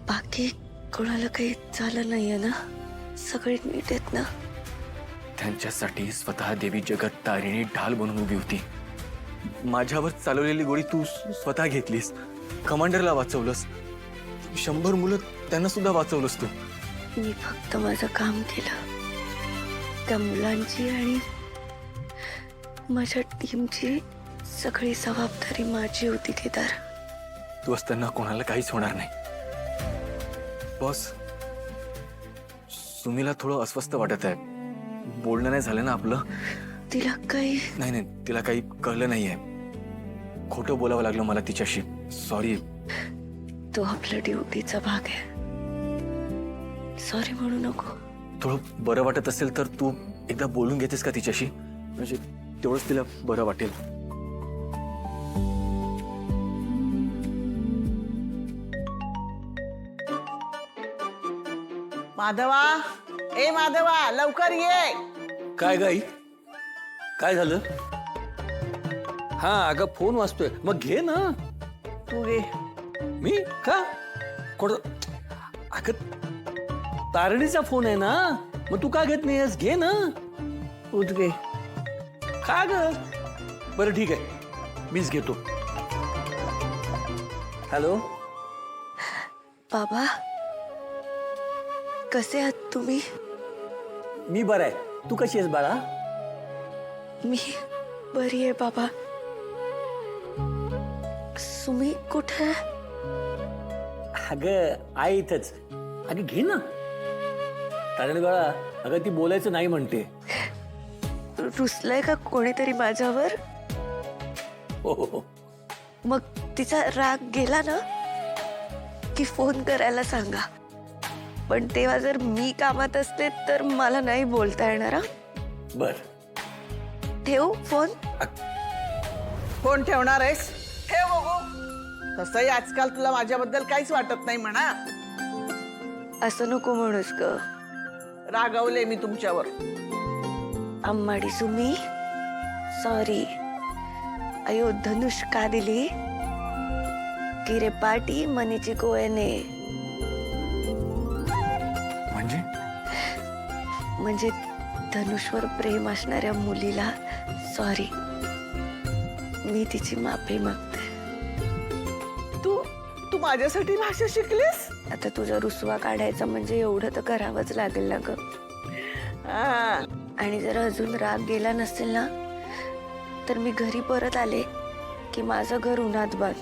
बाकी कोणाला काही झालं नाहीये ना? सगळे नीट आहेत ना? त्यांच्यासाठी स्वतः देवी जगत तारिणी ढाल बनून उभी होती. माझ्यावर चालवलेली गोळी तू स्वतः घेतलीस. कमांडरला वाचवलंस. 100 मुलं त्यांना सुद्धा वाचवलंस तू. मी फक्त माझं काम केलं. त्या मुलांची आणि माझ्या टीमची सगळी जबाबदारी माझी होती केदार. तू असताना कोणाला काहीच होणार नाही. बॉस, सुमीला थोडं अस्वस्थ वाटत आहे. बोलणं नाही झालं ना आपलं. तिला काही नाही, तिला काही कळलं नाहीये. खोटं बोलावं लागलं मला तिच्याशी. सॉरी. तो आपल्या ड्युटीचा भाग आहे. सॉरी म्हणू नको. थोडं बरं वाटत असेल तर तू एकदा बोलून घेतेस का तिच्याशी? म्हणजे तेवढंच तिला बरं वाटेल. माधवा, ए माधवा, लवकर ये. काय गाई? काय झालं? हा अगं फोन वाजतोय. मग घे ना. तू घे. मी का कोण? अगं तारणीचा फोन आहे ना. मग तू का घेत नाहीस? घे ना. तूच घे. का ग? बरं ठीक आहे, मीच घेतो. हॅलो. बाबा, कसे आहात तुम्ही? मी बरं आहे. तू कशी आहेस बाळा? मी बरी आहे बाबा. सुमी कुठे आहे? अगं आई इथंच. अगं घे ना. तारणी बाळा, अगं ती बोलायचं नाही म्हणते. रुसलाय का कोणीतरी माझ्यावर? हो. मग तिचा राग गेला ना की फोन करायला सांगा. पण तेव्हा जर मी कामात असते तर मला नाही बोलता येणार. हा? बर. ठेवू फोन? फोन ठेवणार आहेस? ठेव बघू. तसंही आजकाल तुला माझ्याबद्दल काहीच वाटत नाही म्हणा. असं नको म्हणूस ग. रागावले मी तुमच्यावर. अम्माडी सुमी, सॉरी. अयो धनुष का दिली की रे पाटी मनीची कोयने. म्हणजे धनुषवर प्रेम असणाऱ्या मुलीला सॉरी. मी तिची माफी मागते. तू माझ्यासाठी भाषा शिकलीस? आता तुझा रुसवा काढायचा म्हणजे एवढं तर करावंच लागेल ना ग. आणि जर अजून राग गेला नसेल ना तर मी घरी परत आले की माझं घर उन्हात बांध.